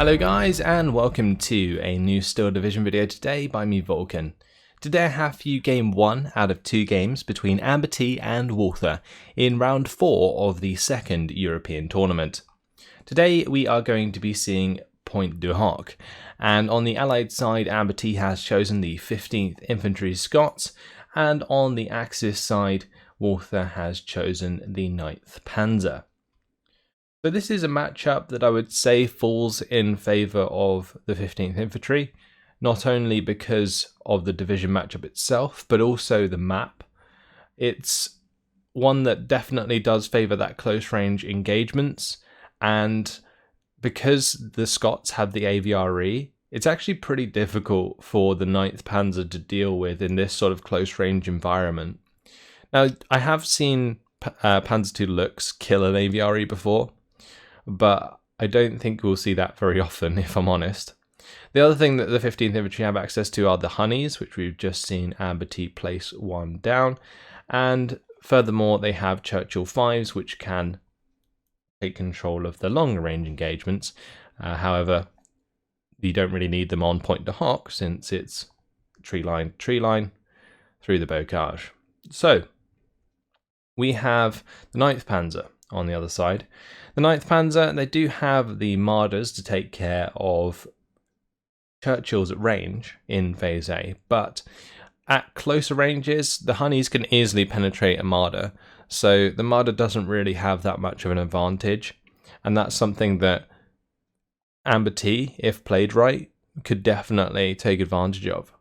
Hello guys, and welcome to a new Steel Division video today by me, Vulcan. Today I have for you game 1 out of 2 games between AmberT and Walther in round 4 of the second European tournament. Today we are going to be seeing Pointe, and on the Allied side AmberT has chosen the 15th Infantry Scots, and on the Axis side Walther has chosen the 9th Panzer. So this is a matchup that I would say falls in favour of the 15th Infantry, not only because of the division matchup itself, but also the map. It's one that definitely does favour that close range engagements, and because the Scots have the AVRE, it's actually pretty difficult for the 9th Panzer to deal with in this sort of close range environment. Now, I have seen Panzer II Lux kill an AVRE before, but I don't think we'll see that very often, if I'm honest. The other thing that the 15th Infantry have access to are the Honeys, which we've just seen AmberT place one down, and furthermore they have Churchill 5s, which can take control of the longer range engagements. However, you don't really need them on Pointe since it's tree line through the bocage. So we have the 9th Panzer on the other side. The 9th Panzer, they do have the Marders to take care of Churchills at range in Phase A, but at closer ranges, the Honeys can easily penetrate a Marder, so the Marder doesn't really have that much of an advantage, and that's something that AmberT, if played right, could definitely take advantage of.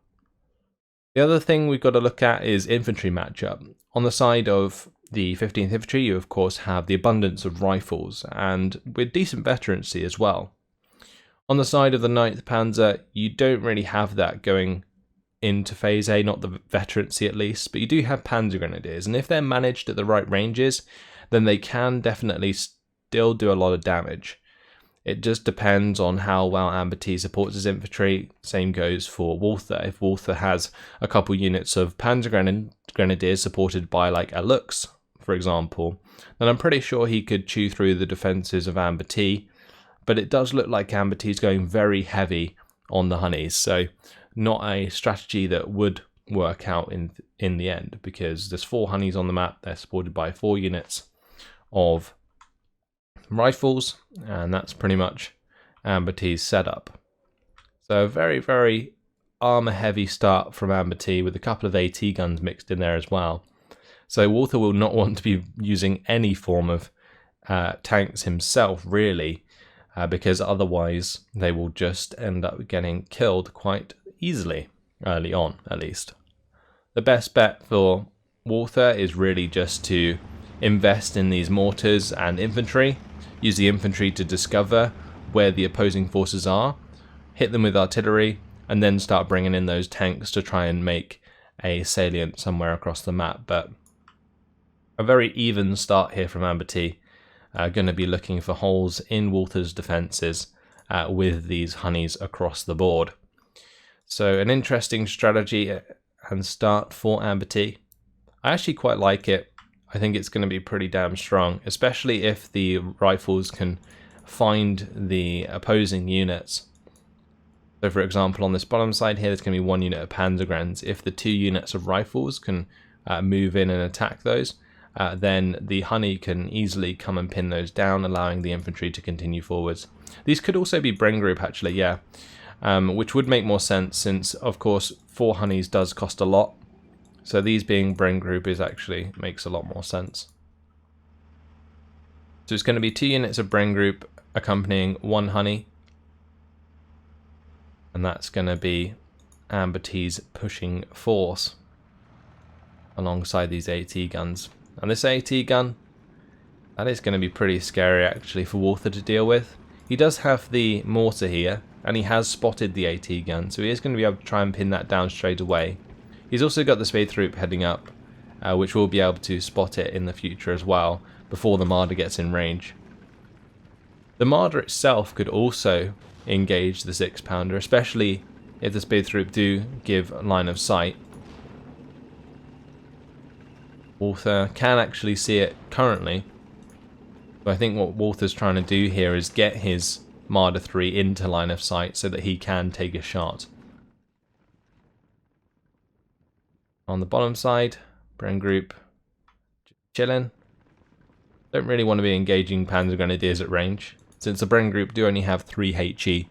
The other thing we've got to look at is infantry matchup. On the side of the 15th Infantry, you of course have the abundance of rifles, and with decent veterancy as well. On the side of the 9th Panzer, you don't really have that going into Phase A, not the veterancy at least, but you do have Panzer Grenadiers, and if they're managed at the right ranges, then they can definitely still do a lot of damage. It just depends on how well AmberT supports his infantry. Same goes for Walther. If Walther has a couple units of Panzer Grenadiers supported by like a Lux, for example, then I'm pretty sure he could chew through the defences of AmberT, but it does look like AmberT is going very heavy on the Honeys, so not a strategy that would work out in the end, because there's 4 Honeys on the map. They're supported by 4 units of rifles, and that's pretty much AmberT's setup. So a very, very armour heavy start from AmberT with a couple of AT guns mixed in there as well. So Walther will not want to be using any form of tanks himself, really, because otherwise they will just end up getting killed quite easily, early on at least. The best bet for Walther is really just to invest in these mortars and infantry, use the infantry to discover where the opposing forces are, hit them with artillery, and then start bringing in those tanks to try and make a salient somewhere across the map. But a very even start here from AmberT. Going to be looking for holes in Walther's defences with these Honeys across the board. So an interesting strategy and start for AmberT. I actually quite like it. I think it's going to be pretty damn strong, especially if the rifles can find the opposing units. So for example, on this bottom side here, there's going to be 1 unit of Panzer Grens. If the 2 units of rifles can move in and attack those, then the Honey can easily come and pin those down, allowing the infantry to continue forwards. These could also be Bren Group actually, yeah, which would make more sense since, of course, 4 Honeys does cost a lot. So these being Bren Group actually makes a lot more sense. So it's going to be 2 units of Bren Group accompanying 1 Honey, and that's going to be AmberT's pushing force alongside these AT guns. And this AT gun, that is going to be pretty scary actually for Walther to deal with. He does have the mortar here, and he has spotted the AT gun, so he is going to be able to try and pin that down straight away. He's also got the Spadetroop heading up, which will be able to spot it in the future as well, before the Marder gets in range. The Marder itself could also engage the 6-pounder, especially if the Spadetroop do give line of sight. Walther can actually see it currently, but I think what Walther's trying to do here is get his Marder 3 into line of sight so that he can take a shot. On the bottom side, Bren Group chilling. Don't really want to be engaging Panzer Grenadiers at range, since the Bren Group do only have 3 HE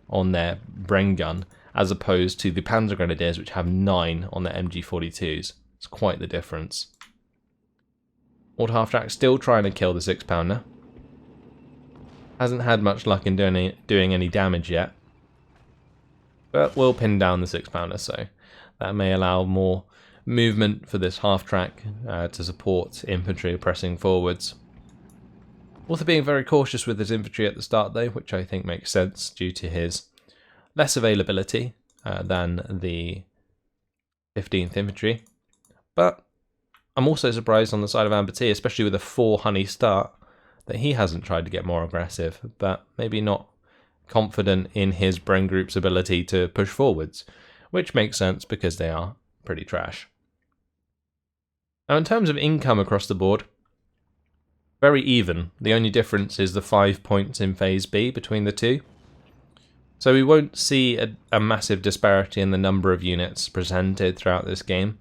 on their Bren gun, as opposed to the Panzer Grenadiers which have 9 on their MG42s. It's quite the difference. Walther half-track still trying to kill the 6-pounder. Hasn't had much luck in doing any damage yet, but will pin down the 6-pounder, so that may allow more movement for this half-track to support infantry pressing forwards. Walther being very cautious with his infantry at the start though, which I think makes sense due to his less availability than the 15th Infantry. But I'm also surprised on the side of AmberT, especially with a 4 honey start, that he hasn't tried to get more aggressive, but maybe not confident in his Bren Group's ability to push forwards, which makes sense because they are pretty trash. Now in terms of income across the board, very even. The only difference is the 5 points in Phase B between the two. So we won't see a massive disparity in the number of units presented throughout this game.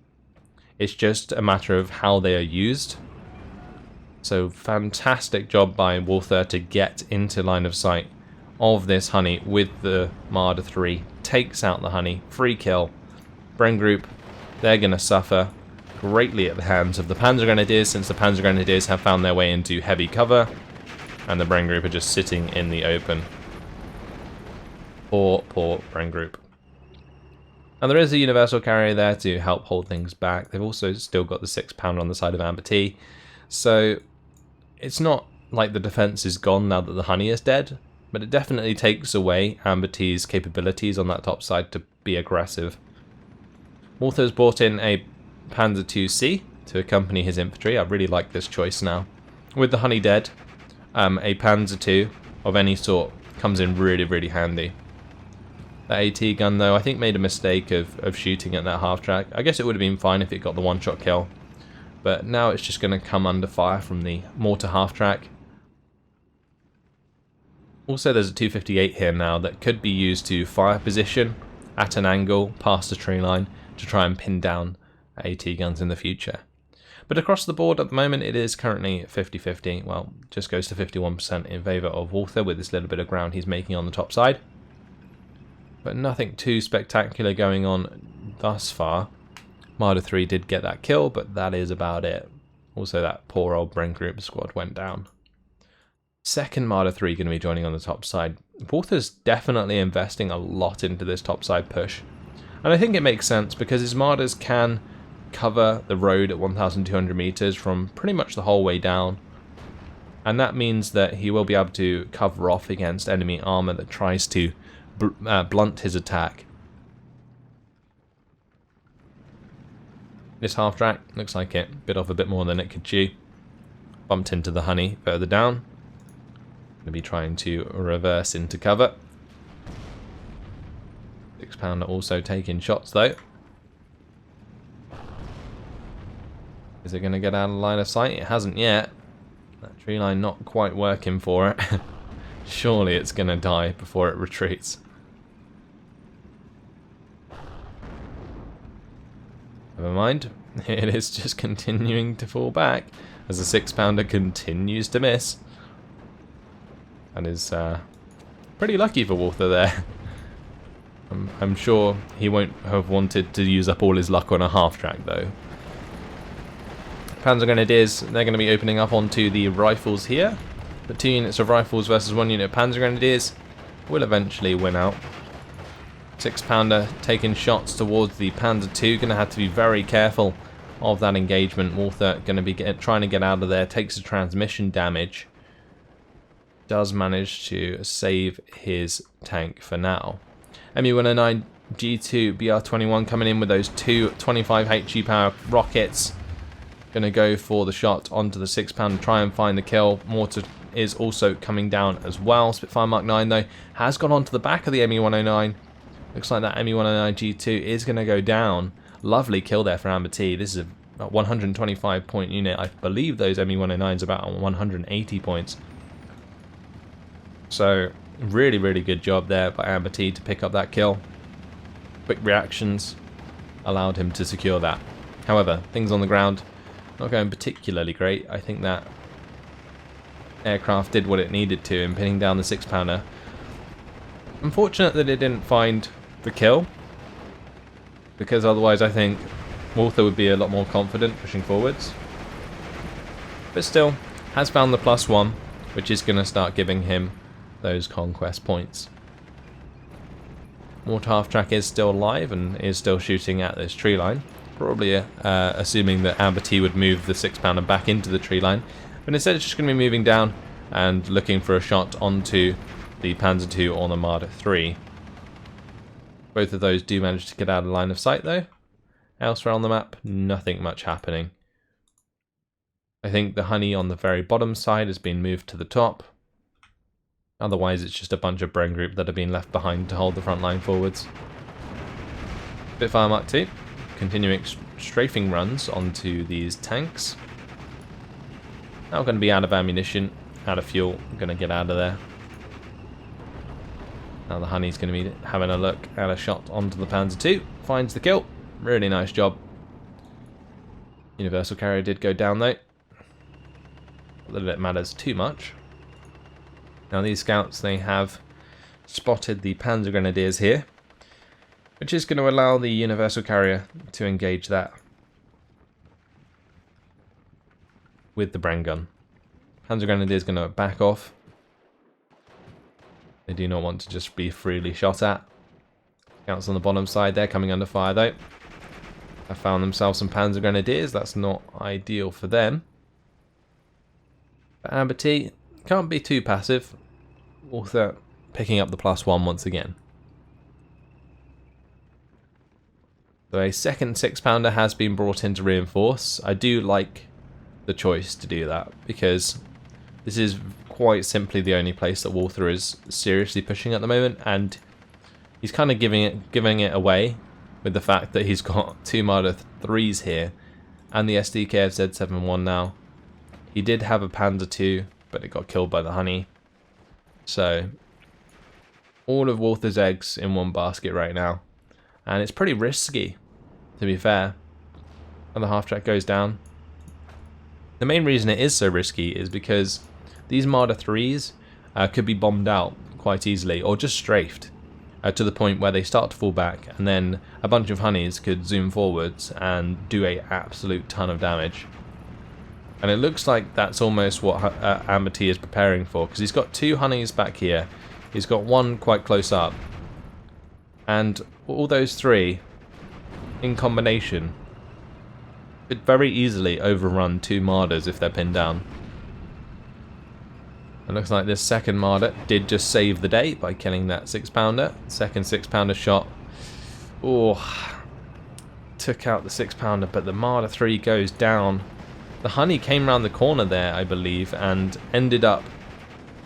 It's just a matter of how they are used. So fantastic job by Walther to get into line of sight of this honey with the Marder 3. Takes out the honey. Free kill. Bren Group, they're going to suffer greatly at the hands of the Panzer Grenadiers, since the Panzer Grenadiers have found their way into heavy cover and the Bren Group are just sitting in the open. Poor Bren Group. And there is a universal carrier there to help hold things back. They've also still got the 6-pounder on the side of AmberT, so it's not like the defense is gone now that the honey is dead, but it definitely takes away AmberT's capabilities on that top side to be aggressive. Walther's brought in a Panzer 2C to accompany his infantry. I really like this choice now. With the honey dead, a Panzer 2 of any sort comes in really handy. That AT gun though, I think made a mistake of shooting at that half-track. I guess it would have been fine if it got the one-shot kill, but now it's just going to come under fire from the mortar half-track. Also there's a 258 here now that could be used to fire position at an angle past the tree line to try and pin down AT guns in the future. But across the board at the moment it is currently 50-50, well, just goes to 51% in favour of Walther with this little bit of ground he's making on the top side. But nothing too spectacular going on thus far. Marder 3 did get that kill, but that is about it. Also that poor old Bren Group squad went down. Second Marder 3 going to be joining on the top side. Walther's definitely investing a lot into this top side push. And I think it makes sense because his Marders can cover the road at 1,200 meters from pretty much the whole way down, and that means that he will be able to cover off against enemy armor that tries to blunt his attack. This half-track looks like it bit off a bit more than it could chew. Bumped into the honey further down. Going to be trying to reverse into cover. 6-pounder also taking shots though. Is it going to get out of line of sight? It hasn't yet. That tree line not quite working for it. Surely it's going to die before it retreats. Never mind. It is just continuing to fall back as the 6-pounder continues to miss. That is pretty lucky for Walther there. I'm sure he won't have wanted to use up all his luck on a half-track though. Panzer Grenadiers, they're going to be opening up onto the rifles here. The 2 units of rifles versus 1 unit of Panzer Grenadiers will eventually win out. 6-pounder taking shots towards the Panzer II, going to have to be very careful of that engagement. Walther going to be trying to get out of there, takes a transmission damage. Does manage to save his tank for now. ME-109 G2 BR-21 coming in with those 2 25 HE power rockets. Going to go for the shot onto the 6-pounder, try and find the kill. Mortar is also coming down as well. Spitfire Mark 9 though has gone onto the back of the ME-109. Looks like that ME-109 G2 is going to go down. Lovely kill there for AmberT. This is a 125 point unit. I believe those ME-109s about 180 points. So Really, really good job there by AmberT to pick up that kill. Quick reactions allowed him to secure that. However, things on the ground not going particularly great. I think that aircraft did what it needed to in pinning down the 6-pounder. Unfortunate that it didn't find the kill, because otherwise I think Walther would be a lot more confident pushing forwards. But still, has found the +1, which is going to start giving him those conquest points. Mortar half-track is still alive and is still shooting at this tree line. Probably assuming that AmberT would move the 6-pounder back into the tree line. But instead it's just going to be moving down and looking for a shot onto the Panzer II or the Marder 3. Both of those do manage to get out of line of sight though. Elsewhere on the map, nothing much happening. I think the honey on the very bottom side has been moved to the top. Otherwise it's just a bunch of Bren group that have been left behind to hold the front line forwards. Spitfire Mark II, continuing strafing runs onto these tanks. Now going to be out of ammunition, out of fuel, going to get out of there. Now the honey's going to be having a look at a shot onto the Panzer II. Finds the kill. Really nice job. Universal carrier did go down though. Not that it matters too much. Now these scouts, they have spotted the Panzer Grenadiers here, which is going to allow the Universal carrier to engage that with the Bren gun. Panzer Grenadier is going to back off. They do not want to just be freely shot at. Scouts on the bottom side, they're coming under fire though. Have found themselves some Panzer Grenadiers. That's not ideal for them. But AmberT can't be too passive. Walther picking up the +1 once again. So a second 6-pounder has been brought in to reinforce. I do like the choice to do that, because this is quite simply the only place that Walther is seriously pushing at the moment, and he's kind of giving it away with the fact that he's got 2 Marder 3s here and the SDKFZ-71 now. He did have a Panzer II, but it got killed by the honey. So all of Walther's eggs in one basket right now, and it's pretty risky, to be fair. Another half-track goes down. The main reason it is so risky is because these Marder 3s could be bombed out quite easily, or just strafed to the point where they start to fall back, and then a bunch of honeys could zoom forwards and do an absolute ton of damage. And it looks like that's almost what AmberT is preparing for, because he's got 2 honeys back here, he's got 1 quite close up, and all those 3 in combination could very easily overrun 2 Marders if they're pinned down. It looks like this second Marder did just save the day by killing that 6-pounder. Second 6-pounder shot. Oh, took out the 6-pounder, but the Marder 3 goes down. The honey came around the corner there, I believe, and ended up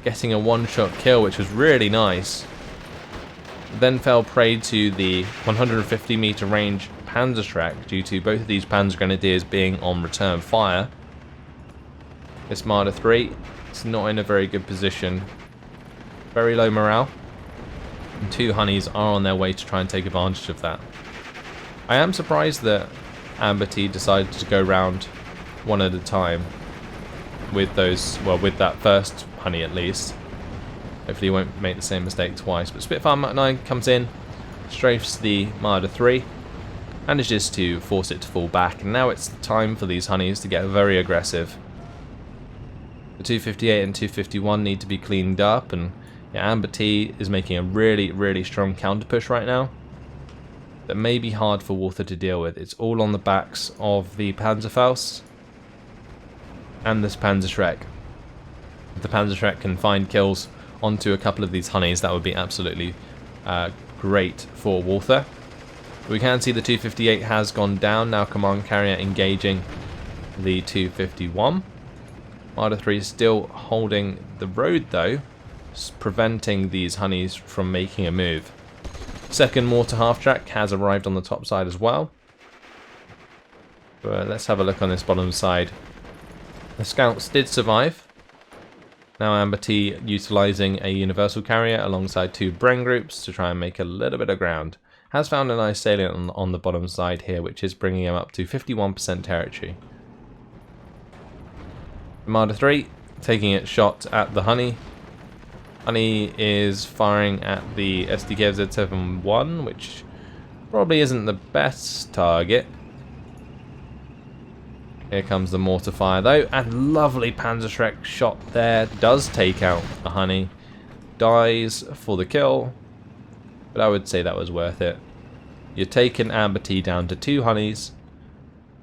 getting a 1-shot kill, which was really nice. Then fell prey to the 150-meter range Panzerschreck due to both of these Panzer Grenadiers being on return fire. This Marder 3 is not in a very good position. Very low morale. And 2 honeys are on their way to try and take advantage of that. I am surprised that AmberT decided to go round one at a time with those, well, with that first honey at least. Hopefully he won't make the same mistake twice. But Spitfire Mark 9 comes in, strafes the Marder 3, manages to force it to fall back, and now it's time for these honeys to get very aggressive. The 258 and 251 need to be cleaned up, and yeah, AmberT is making a really, really strong counter push right now. That may be hard for Walther to deal with. It's all on the backs of the Panzerfaust and this Panzerschreck. If the Panzerschreck can find kills onto a couple of these honeys, that would be absolutely great for Walther. We can see the 258 has gone down. Now command carrier engaging the 251. Marder 3 is still holding the road though, preventing these honeys from making a move. Second mortar half-track has arrived on the top side as well. But let's have a look on this bottom side. The scouts did survive. Now AmberT utilising a universal carrier alongside 2 Bren groups to try and make a little bit of ground. Has found a nice salient on the bottom side here, which is bringing him up to 51% territory. Armada 3 taking its shot at the Honey. Honey is firing at the SDKZ-71, which probably isn't the best target. Here comes the mortar fire though, and lovely Panzer shot there. Does take out the Honey. Dies for the kill, but I would say that was worth it. You're taking AmberT down to 2 Honeys,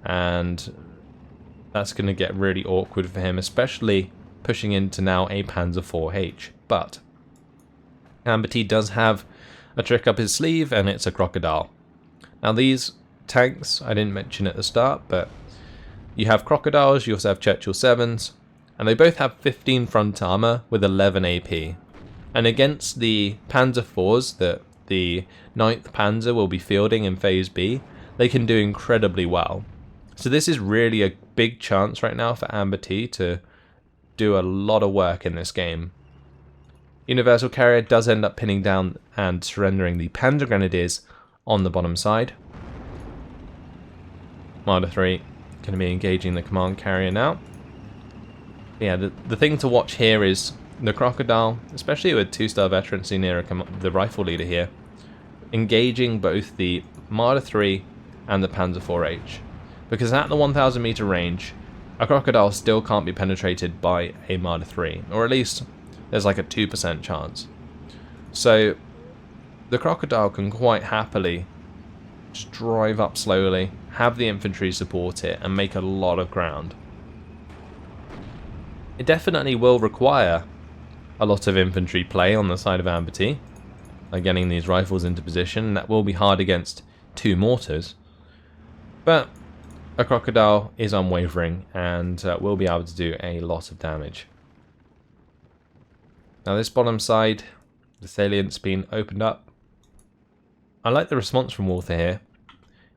and that's going to get really awkward for him, especially pushing into now a Panzer IV-H. But AmberT does have a trick up his sleeve, and it's a Crocodile. Now these tanks, I didn't mention at the start, but you have Crocodiles, you also have Churchill 7s, and they both have 15 front armor with 11 AP. And against the Panzer IVs that the 9th Panzer will be fielding in Phase B, they can do incredibly well. So this is really a big chance right now for AmberT to do a lot of work in this game. Universal Carrier does end up pinning down and surrendering the Panzer Grenadiers on the bottom side. Armada 3 going to be engaging the command carrier now. Yeah, the thing to watch here is the Crocodile, especially with 2-star veterancy near the rifle leader here, engaging both the Armada 3 and the Panzer IV-H. Because at the 1000 meter range, a Crocodile still can't be penetrated by a Armada 3, or at least there's like a 2% chance. So the Crocodile can quite happily just drive up slowly, have the infantry support it, and make a lot of ground. It definitely will require a lot of infantry play on the side of AmberT, like getting these rifles into position. That will be hard against 2 mortars, but a Crocodile is unwavering and will be able to do a lot of damage. Now this bottom side, the salient's been opened up. I like the response from Walther here.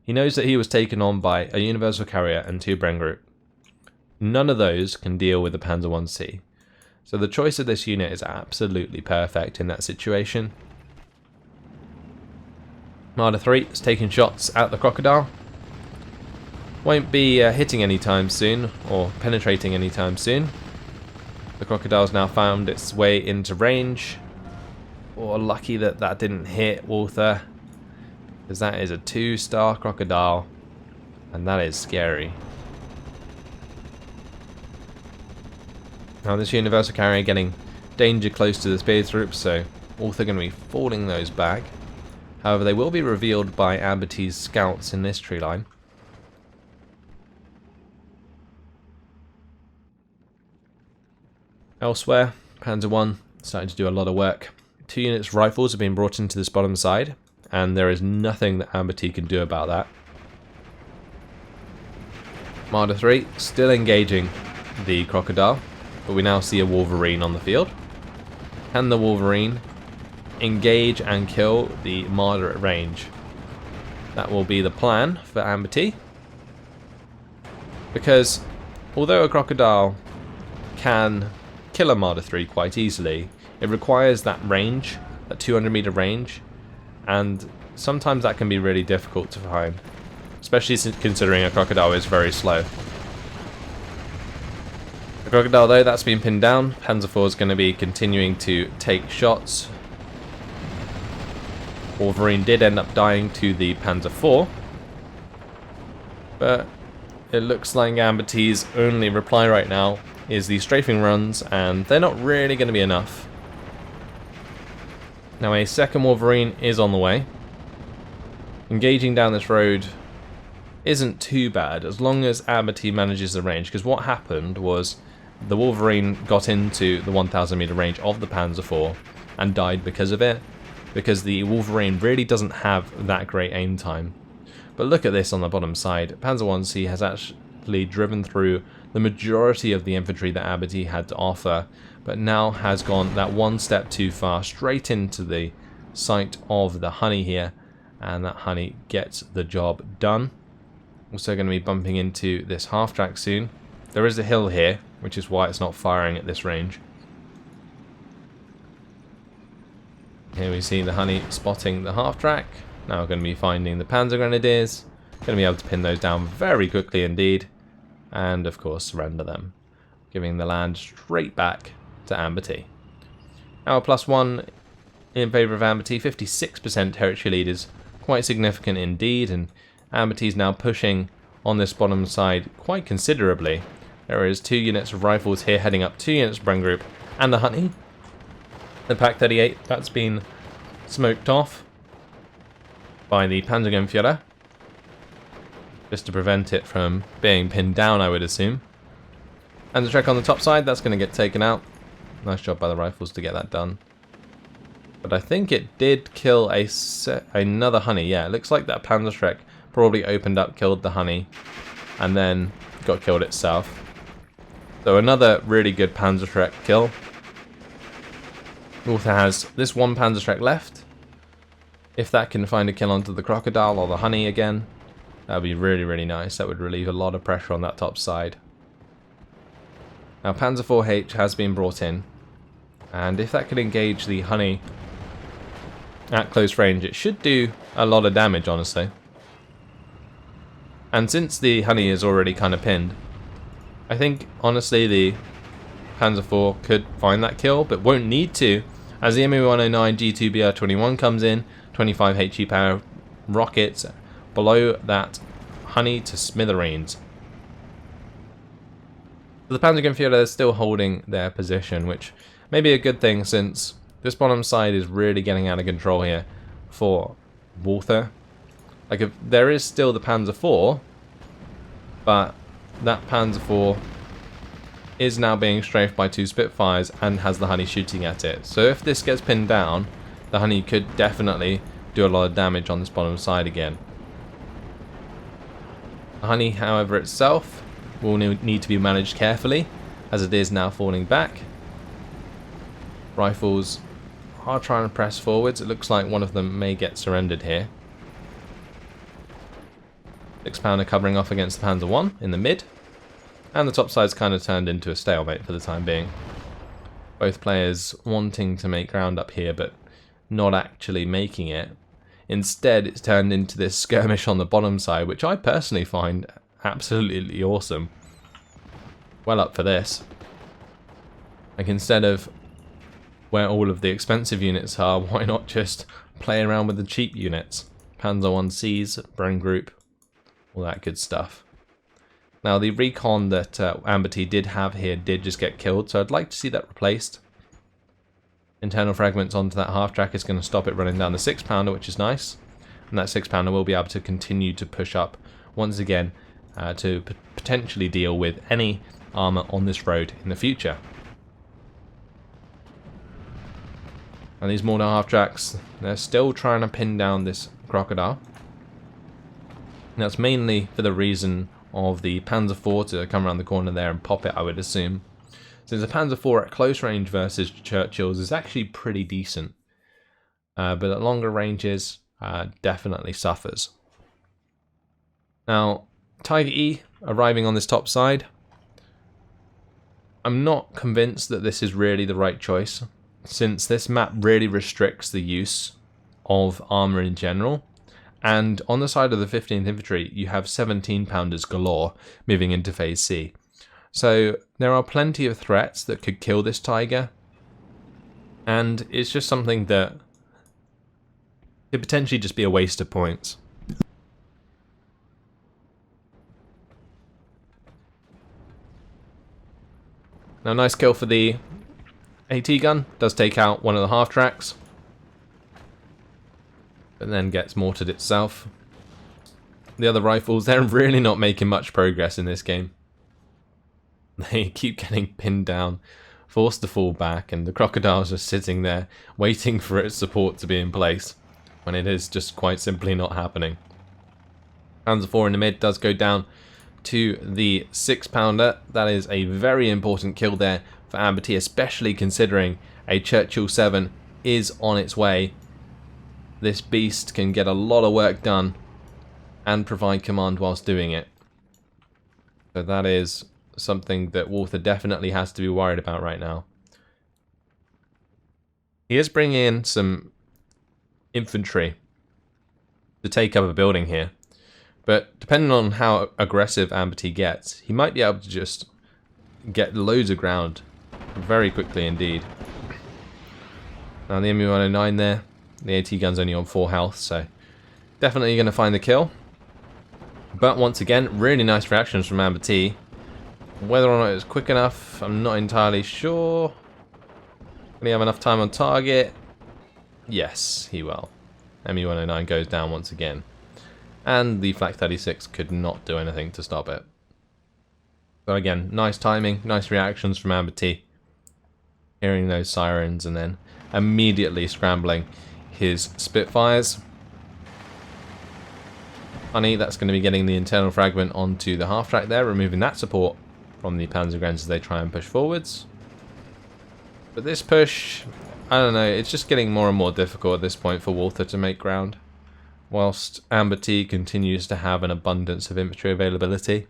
He knows that he was taken on by a universal carrier and 2 Bren group. None of those can deal with the Panzer 1C. So the choice of this unit is absolutely perfect in that situation. Armada 3 is taking shots at the Crocodile. Won't be hitting anytime soon, or penetrating anytime soon. The Crocodile's now found its way into range. Oh, lucky that that didn't hit Walther, because that is a 2-star Crocodile, and that is scary. Now this universal carrier getting danger close to the spears group, so Walther going to be falling those back. However, they will be revealed by AmberT's scouts in this tree line. Elsewhere, Panzer 1 starting to do a lot of work. 2 units rifles have been brought into this bottom side, and there is nothing that AmberT can do about that. Armada 3 still engaging the Crocodile, but we now see a Wolverine on the field. Can the Wolverine engage and kill the Armada at range? That will be the plan for AmberT, because although a Crocodile can kill Armada 3 quite easily, it requires that range, that 200 meter range, and sometimes that can be really difficult to find, especially considering a Crocodile is very slow. The Crocodile though, that's been pinned down. Panzer IV is going to be continuing to take shots. Wolverine did end up dying to the Panzer IV, but it looks like AmberT's only reply right now is the strafing runs, and they're not really going to be enough. Now a second Wolverine is on the way. Engaging down this road isn't too bad as long as AmberT manages the range, because what happened was the Wolverine got into the 1000 meter range of the Panzer IV and died because of it, because the Wolverine really doesn't have that great aim time. But look at this on the bottom side. Panzer 1C has actually driven through the majority of the infantry that AmberT had to offer, but now has gone that one step too far, straight into the sight of the Honey here, and that Honey gets the job done. Also going to be bumping into this half-track soon. There is a hill here, which is why it's not firing at this range. Here we see the Honey spotting the half-track. Now we're going to be finding the Panzer Grenadiers. Going to be able to pin those down very quickly indeed. And of course surrender them, giving the land straight back to AmberT. Our +1 in favour of AmberT, 56% territory lead is quite significant indeed, and AmberT is now pushing on this bottom side quite considerably. There is 2 units of rifles here heading up 2 units of Bren Group, and the Honey. The Pak 38, that's been smoked off by the Panzergrenadier, just to prevent it from being pinned down, I would assume. And the Trek on the top side, that's going to get taken out. Nice job by the rifles to get that done. But I think it did kill another Honey. Yeah, it looks like that Panzer Trek probably opened up, killed the Honey, and then got killed itself. So another really good Panzer Trek kill. Walther has this one Panzer Trek left. If that can find a kill onto the Crocodile or the Honey again, that would be really, really nice. That would relieve a lot of pressure on that top side. Now Panzer IV-H has been brought in, and if that can engage the Honey at close range, it should do a lot of damage, honestly. And since the Honey is already kind of pinned, I think honestly the Panzer IV could find that kill, but won't need to, as the ME-109 G2BR-21 comes in, 25 HE power rockets below that Honey to smithereens. The Panzergrenadier is still holding their position, which may be a good thing since this bottom side is really getting out of control here for Walther. Like, if there is still the Panzer IV, but that Panzer IV is now being strafed by 2 Spitfires and has the Honey shooting at it. So if this gets pinned down, the Honey could definitely do a lot of damage on this bottom side again. The Honey, however, itself will need to be managed carefully, as it is now falling back. Rifles are trying to press forwards. It looks like one of them may get surrendered here. 6-pounder covering off against the Panzer I in the mid, and the top side's kind of turned into a stalemate for the time being. Both players wanting to make ground up here, but not actually making it. Instead, it's turned into this skirmish on the bottom side, which I personally find absolutely awesome. Well up for this. Like, instead of where all of the expensive units are, why not just play around with the cheap units? Panzer 1Cs, Bren Group, all that good stuff. Now, the recon that AmberT did have here did just get killed, so I'd like to see that replaced. Internal fragments onto that half-track is going to stop it running down the 6-pounder, which is nice. And that 6-pounder will be able to continue to push up once again to potentially deal with any armour on this road in the future. And these mortar half-tracks, they're still trying to pin down this Crocodile. And that's mainly for the reason of the Panzer IV to come around the corner there and pop it, I would assume. Since the Panzer IV at close range versus Churchill's is actually pretty decent. But at longer ranges, definitely suffers. Now, Tiger E arriving on this top side. I'm not convinced that this is really the right choice, since this map really restricts the use of armour in general. And on the side of the 15th Infantry, you have 17-pounders galore moving into Phase C. So there are plenty of threats that could kill this Tiger, and it's just something that could potentially just be a waste of points. Now, nice kill for the AT gun, does take out one of the half-tracks, but then gets mortared itself. The other rifles, they're really not making much progress in this game. They keep getting pinned down, forced to fall back, and the Crocodile's just sitting there waiting for its support to be in place, when it is just quite simply not happening. Panzer IV in the mid does go down to the 6-pounder. That is a very important kill there for AmberT, especially considering a Churchill 7 is on its way. This beast can get a lot of work done and provide command whilst doing it. So that is something that Walther definitely has to be worried about right now. He is bringing in some infantry to take up a building here. But depending on how aggressive AmberT gets, he might be able to just get loads of ground very quickly indeed. Now the MU-109 there, the AT gun's only on 4 health, so definitely going to find the kill. But once again, really nice reactions from AmberT. Whether or not it's quick enough, I'm not entirely sure. Will he have enough time on target? Yes, he will. MU-109 goes down once again. And the Flak 36 could not do anything to stop it. So again, nice timing, nice reactions from AmberT. Hearing those sirens and then immediately scrambling his Spitfires. Funny, that's going to be getting the internal fragment onto the half track there, removing that support from the Panzergrenadiers as they try and push forwards. But this push, I don't know, it's just getting more and more difficult at this point for Walther to make ground, whilst AmberT continues to have an abundance of infantry availability.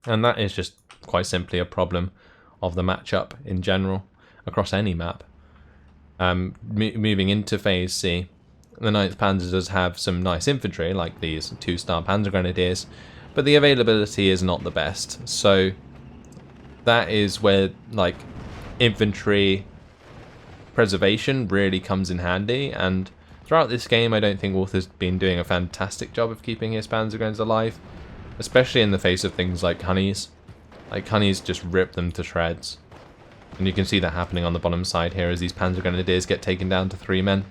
And that is just quite simply a problem of the matchup in general, across any map. Moving into Phase C, the 9th Panzer does have some nice infantry, like these 2-star Panzergrenadiers, but the availability is not the best. So that is where, like, infantry preservation really comes in handy, and throughout this game I don't think Walther's been doing a fantastic job of keeping his Panzergrenadiers alive, especially in the face of things like Honeys. Like, Honeys just rip them to shreds. And you can see that happening on the bottom side here as these Panzergrenadiers get taken down to 3 men.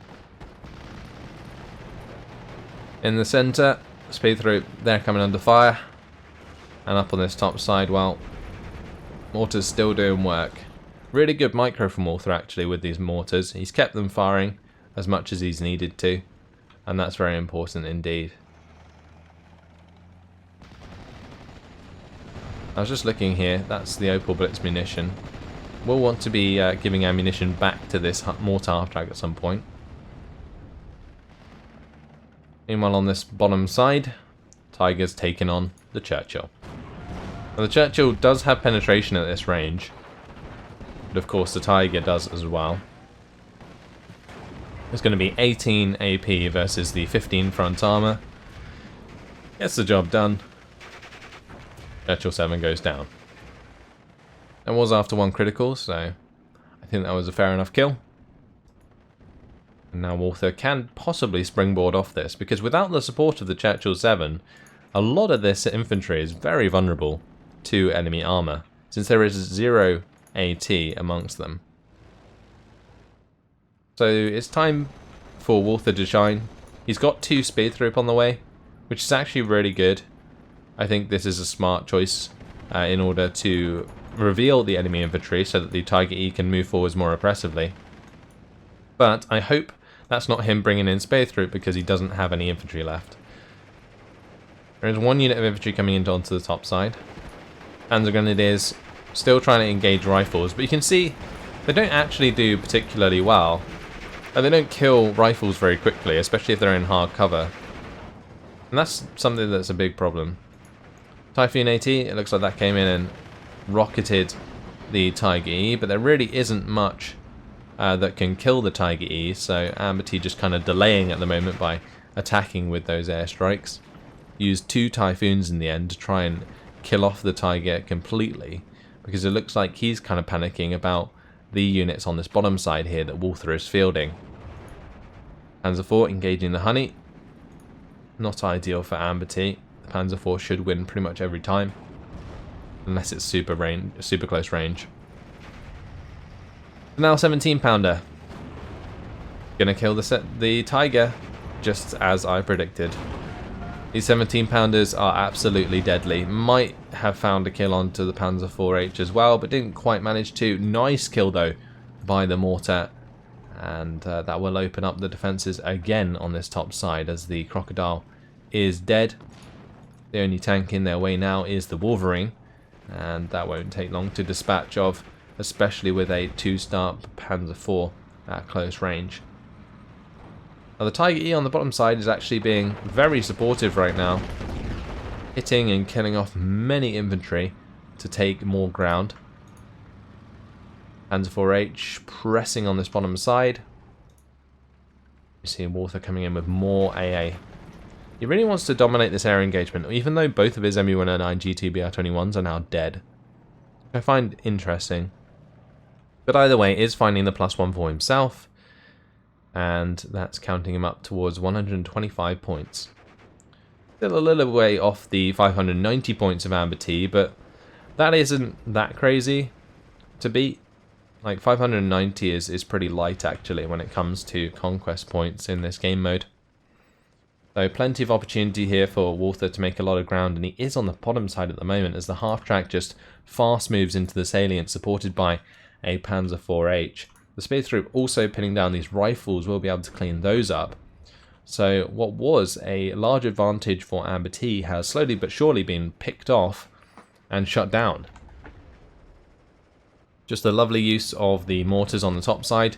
In the centre, Speedthrough, they're coming under fire. And up on this top side, well, mortars still doing work. Really good micro from Walther actually with these mortars. He's kept them firing as much as he's needed to. And that's very important indeed. I was just looking here, that's the Opal Blitz munition. We'll want to be giving ammunition back to this mortar half track at some point. Meanwhile on this bottom side, Tiger's taken on the Churchill. Now the Churchill does have penetration at this range, but of course the Tiger does as well. It's going to be 18 AP versus the 15 front armour. Gets the job done. Churchill 7 goes down. That was after 1 critical, so I think that was a fair enough kill. And now Walther can possibly springboard off this, because without the support of the Churchill 7, a lot of this infantry is very vulnerable to enemy armour, since there is 0 AT amongst them. So it's time for Walther to shine. He's got 2 speed through on the way, which is actually really good. I think this is a smart choice in order to reveal the enemy infantry so that the Tiger E can move forwards more aggressively. But I hope that's not him bringing in Spear Through because he doesn't have any infantry left. There is 1 unit of infantry coming into onto the top side. Panzergrenadiers still trying to engage rifles, but you can see they don't actually do particularly well. And they don't kill rifles very quickly, especially if they're in hard cover. And that's something that's a big problem. Typhoon AT, it looks like that came in and rocketed the Tiger E, but there really isn't much that can kill the Tiger E, so AmberT just kind of delaying at the moment by attacking with those airstrikes. Used 2 Typhoons in the end to try and kill off the Tiger completely, because it looks like he's kind of panicking about the units on this bottom side here that Walther is fielding. Panzer IV engaging the Honey. Not ideal for AmberT. The Panzer IV should win pretty much every time, unless it's super close range. Now 17 pounder. Gonna kill the Tiger, just as I predicted. These 17 pounders are absolutely deadly. Might have found a kill onto the Panzer IVH as well, but didn't quite manage to. Nice kill though by the mortar, and that will open up the defences again on this top side as the Crocodile is dead. The only tank in their way now is the Wolverine, and that won't take long to dispatch of, especially with a 2-star Panzer IV at close range. Now the Tiger E on the bottom side is actually being very supportive right now, hitting and killing off many infantry to take more ground. Panzer IVH pressing on this bottom side. You see Walther coming in with more AA. He really wants to dominate this area engagement, even though both of his MU-109 GTBR-21s are now dead. I find interesting. But either way, is finding the +1 for himself, and that's counting him up towards 125 points. Still a little way off the 590 points of AmberT, but that isn't that crazy to beat. Like 590 is pretty light actually when it comes to conquest points in this game mode. So plenty of opportunity here for Walther to make a lot of ground, and he is on the bottom side at the moment as the half-track just fast moves into the salient, supported by a Panzer 4H. The speed through also pinning down these rifles will be able to clean those up. So what was a large advantage for AmberT has slowly but surely been picked off and shut down. Just a lovely use of the mortars on the top side.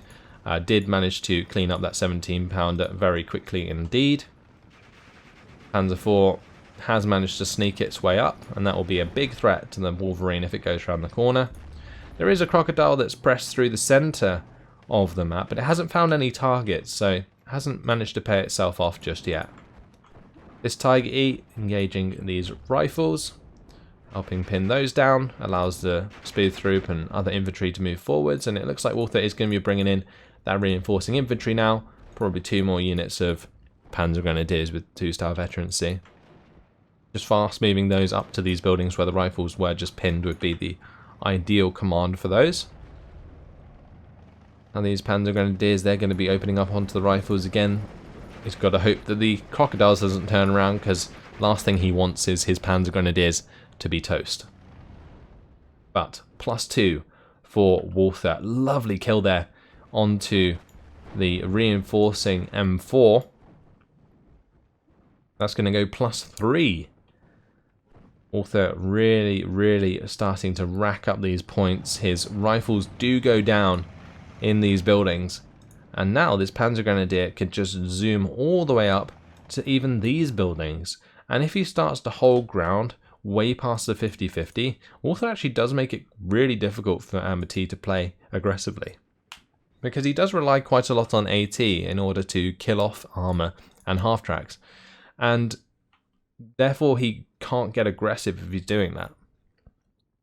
Did manage to clean up that 17-pounder very quickly indeed. Panzer IV has managed to sneak its way up, and that will be a big threat to the Wolverine if it goes around the corner. There is a crocodile that's pressed through the centre of the map, but it hasn't found any targets, so it hasn't managed to pay itself off just yet. This Tiger E engaging these rifles, helping pin those down, allows the speed troop and other infantry to move forwards, and it looks like Walther is going to be bringing in that reinforcing infantry now, probably 2 more units of Panzer Grenadiers with 2-star veterancy. Just fast moving those up to these buildings where the rifles were just pinned would be the ideal command for those. And these Panzer Grenadiers, they're going to be opening up onto the rifles again. He's got to hope that the crocodiles doesn't turn around, because last thing he wants is his Panzer Grenadiers to be toast. But +2 for Walther. Lovely kill there onto the reinforcing M4. That's going to go +3. Walther really starting to rack up these points. His rifles do go down in these buildings. And now this Panzer Grenadier could just zoom all the way up to even these buildings. And if he starts to hold ground way past the 50-50, Walther actually does make it really difficult for AmberT to play aggressively. Because he does rely quite a lot on AT in order to kill off armor and half-tracks. And therefore he can't get aggressive if he's doing that.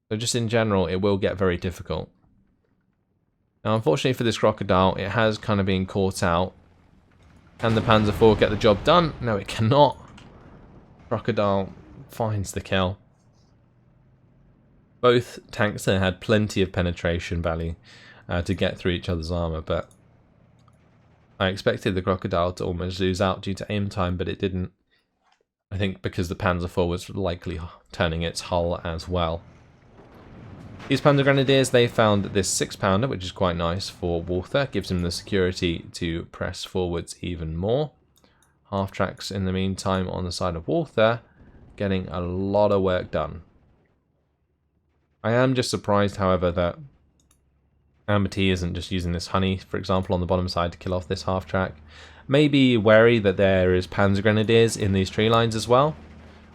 So just in general, it will get very difficult. Now unfortunately for this crocodile, it has kind of been caught out. Can the Panzer IV get the job done? No, it cannot. Crocodile finds the kill. Both tanks there had plenty of penetration value to get through each other's armor, but I expected the crocodile to almost lose out due to aim time, but it didn't. I think because the Panzer IV was likely turning its hull as well. These Panzer Grenadiers, they found this 6-pounder, which is quite nice for Walther. Gives him the security to press forwards even more. Half-tracks in the meantime on the side of Walther, getting a lot of work done. I am just surprised, however, that AmberT isn't just using this honey, for example, on the bottom side to kill off this half-track. Maybe wary that there is Panzer Grenadiers in these tree lines as well,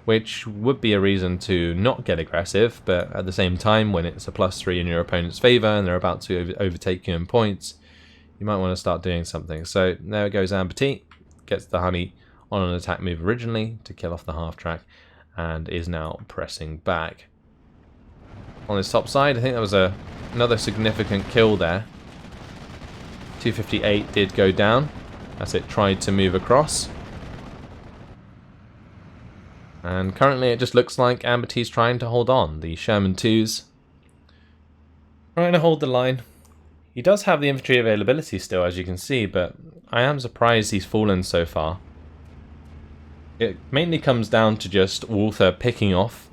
which would be a reason to not get aggressive, but at the same time, when it's a +3 in your opponent's favour and they're about to overtake you in points, you might want to start doing something. So there goes AmberT, gets the honey on an attack move originally to kill off the half-track, and is now pressing back. On this top side, I think that was another significant kill there. 258 did go down as it tried to move across. And currently it just looks like AmberT's trying to hold on. The Sherman 2s trying to hold the line. He does have the infantry availability still, as you can see, but I am surprised he's fallen so far. It mainly comes down to just Walther picking off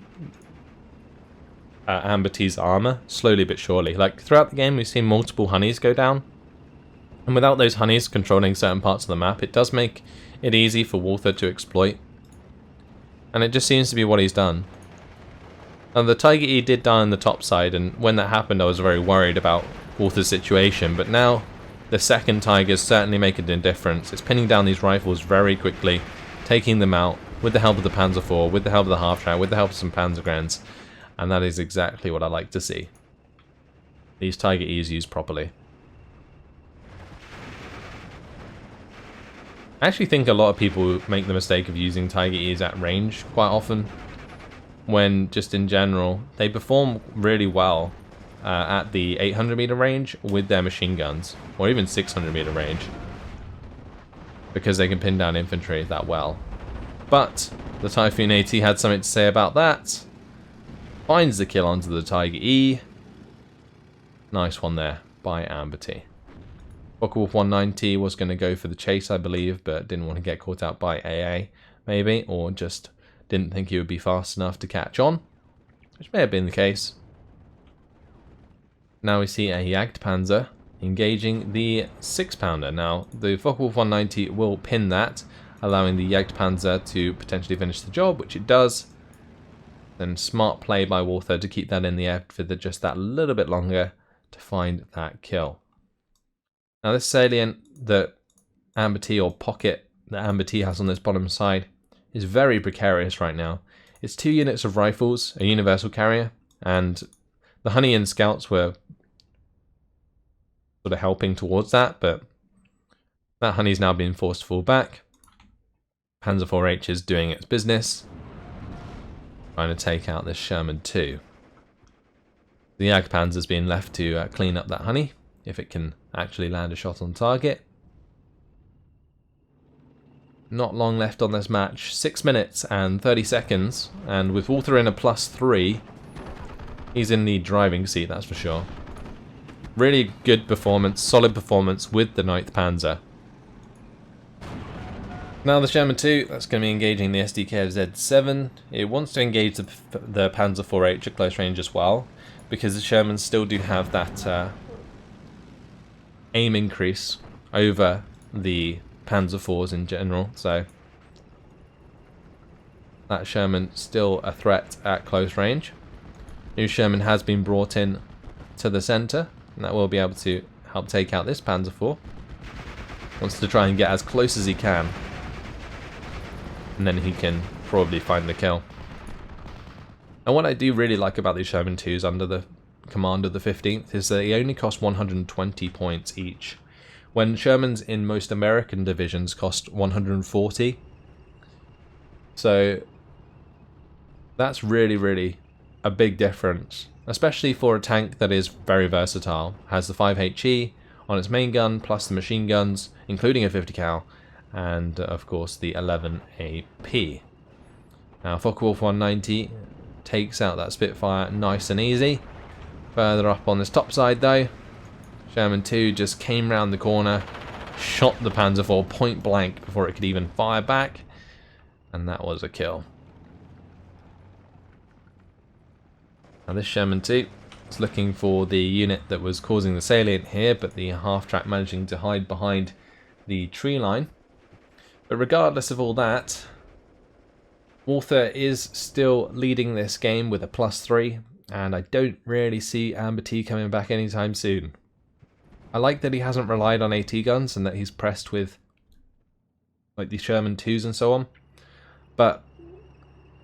AmberT's armor slowly but surely. Like throughout the game, we've seen multiple honeys go down, and without those honeys controlling certain parts of the map, it does make it easy for Walther to exploit. And it just seems to be what he's done. And the Tiger E did die on the top side, and when that happened I was very worried about Walther's situation, but now the second Tiger is certainly making a difference. It's pinning down these rifles very quickly, taking them out with the help of the Panzer IV, with the help of the half-track, with the help of some Panzer Grens, and that is exactly what I like to see. These Tiger E's used properly. I actually think a lot of people make the mistake of using Tiger E's at range quite often, when just in general, they perform really well at the 800 meter range with their machine guns, or even 600 meter range, because they can pin down infantry that well. But the Typhoon AT had something to say about that. Finds the kill onto the Tiger E. Nice one there by AmberT. Focke-Wulf 190 was going to go for the chase, I believe, but didn't want to get caught out by AA, maybe, or just didn't think he would be fast enough to catch on, which may have been the case. Now we see a Jagdpanzer engaging the 6-pounder. Now, the Focke-Wulf 190 will pin that, allowing the Jagdpanzer to potentially finish the job, which it does. Then smart play by Walther to keep that in the air for just that little bit longer to find that kill. Now this salient that AmberT, or pocket that AmberT has on this bottom side, is very precarious right now. It's 2 units of rifles, a universal carrier, and the Honey and Scouts were sort of helping towards that, but that Honey's now being forced to fall back. Panzer IV-H is doing its business, trying to take out this Sherman too. The Jagdpanzer's being left to clean up that Honey, if it can actually land a shot on target. Not long left on this match, 6 minutes and 30 seconds, and with Walther in a +3, he's in the driving seat, that's for sure. Really good performance, solid performance with the 9th Panzer. Now the Sherman 2, that's going to be engaging the SDKZ-7. It wants to engage the Panzer IV-H at close range as well, because the Shermans still do have that aim increase over the Panzer IVs in general, so that Sherman still a threat at close range. New Sherman has been brought in to the centre, and that will be able to help take out this Panzer IV. Wants to try and get as close as he can, and then he can probably find the kill. And what I do really like about these Sherman 2s under the command of the 15th is that they only cost 120 points each, when Shermans in most American divisions cost 140. So that's really a big difference, especially for a tank that is very versatile. Has the 5HE on its main gun, plus the machine guns, including a 50 cal, and of course the 11 AP. Now Focke-Wulf 190 takes out that Spitfire nice and easy. Further up on this top side though, Sherman 2 just came round the corner, shot the Panzer IV point blank before it could even fire back, and that was a kill. Now this Sherman 2 is looking for the unit that was causing the salient here, but the half-track managing to hide behind the tree line. But regardless of all that, Walther is still leading this game with a +3, and I don't really see AmberT coming back anytime soon. I like that he hasn't relied on AT guns and that he's pressed with like the Sherman 2s and so on, but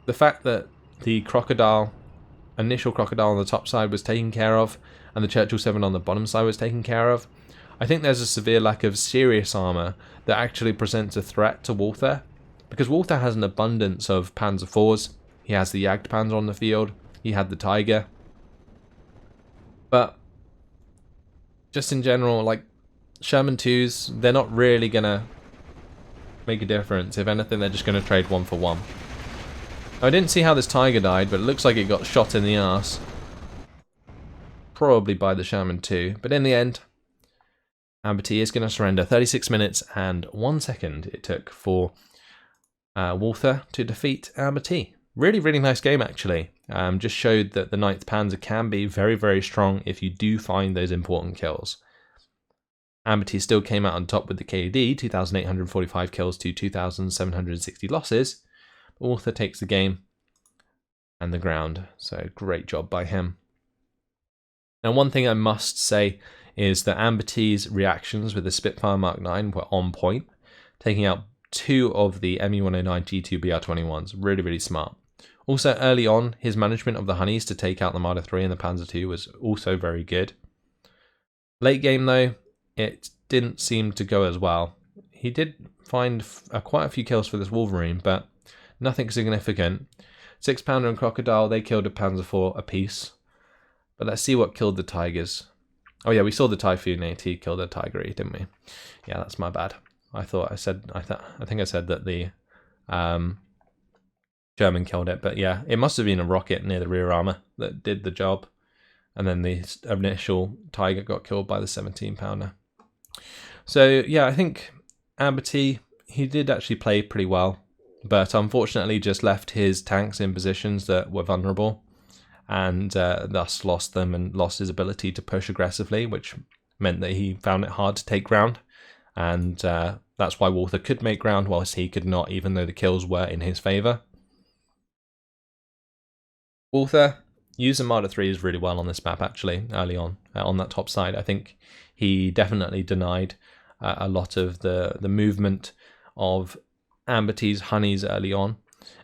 the fact that the initial Crocodile on the top side was taken care of, and the Churchill 7 on the bottom side was taken care of, I think there's a severe lack of serious armour that actually presents a threat to Walther, because Walther has an abundance of Panzer IVs, he has the Jagdpanzer on the field, he had the Tiger, but just in general, like, Sherman 2s, they're not really going to make a difference. If anything, they're just going to trade 1 for 1. I didn't see how this Tiger died, but it looks like it got shot in the arse. Probably by the Sherman 2, but in the end, AmberT is going to surrender. 36 minutes and 1 second it took for Walther to defeat AmberT. Really nice game actually. Just showed that the 9th Panzer can be very strong if you do find those important kills. AmberT still came out on top with the KD, 2,845 kills to 2,760 losses. But Walther takes the game and the ground, so great job by him. Now one thing I must say is that AmberT's reactions with the Spitfire Mark 9 were on point, taking out 2 of the Me-109 G2 BR-21s. Really smart. Also, early on, his management of the Honeys to take out the Marder 3 and the Panzer 2 was also very good. Late game, though, it didn't seem to go as well. He did find quite a few kills for this Wolverine, but nothing significant. 6-pounder and Crocodile, they killed a Panzer IV apiece. But let's see what killed the Tigers. Oh yeah, we saw the Typhoon AT kill the Tiger E, didn't we? Yeah, that's my bad. I think I said that the German killed it, but yeah, it must have been a rocket near the rear armor that did the job. And then the initial Tiger got killed by the 17-pounder. So yeah, I think AmberT, he did actually play pretty well, but unfortunately just left his tanks in positions that were vulnerable, and thus lost them and lost his ability to push aggressively, which meant that he found it hard to take ground. And that's why Walther could make ground whilst he could not, even though the kills were in his favour. Walther used Armada 3s really well on this map, actually, early on that top side. I think he definitely denied a lot of the movement of AmberT's honeys early on,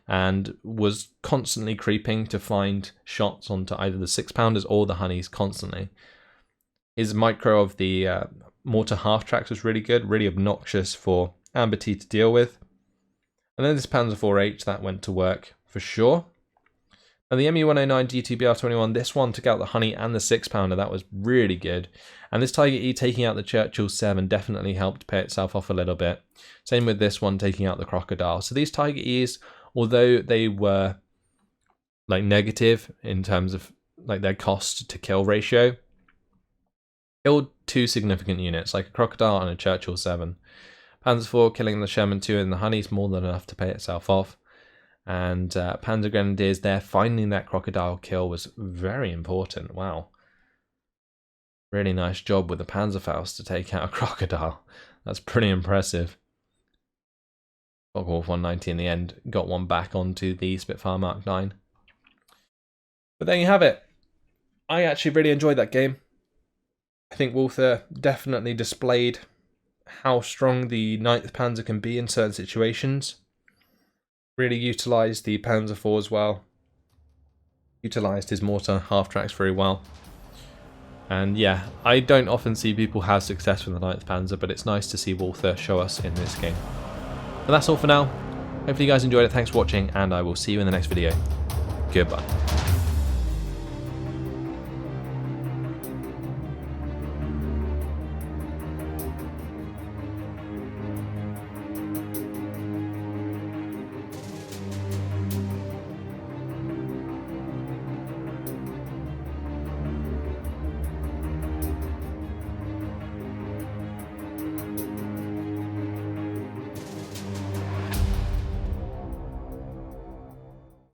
and was constantly creeping to find shots onto either the 6-pounders or the honeys constantly. His micro of the mortar half-tracks was really good, really obnoxious for AmberT to deal with. And then this Panzer IV-H, that went to work for sure. And the ME-109 GTBR-21, this one took out the honey and the 6-pounder, that was really good. And this Tiger E taking out the Churchill 7 definitely helped pay itself off a little bit. Same with this one taking out the Crocodile. So these Tiger E's, although they were like negative in terms of like their cost to kill ratio, killed two significant units, like a Crocodile and a Churchill 7. Panzer IV killing the Sherman 2 and the honey's more than enough to pay itself off. And Panzer Grenadiers there, finding that Crocodile kill was very important. Wow. Really nice job with the Panzerfaust to take out a Crocodile. That's pretty impressive. Wolf 190 in the end, got one back onto the Spitfire Mark 9. But there you have it. I actually really enjoyed that game. I think Walther definitely displayed how strong the 9th Panzer can be in certain situations. Really utilised the Panzer IV as well. Utilised his mortar half-tracks very well. And yeah, I don't often see people have success with the 9th Panzer, but it's nice to see Walther show us in this game. But that's all for now. Hopefully you guys enjoyed it. Thanks for watching, and I will see you in the next video. Goodbye.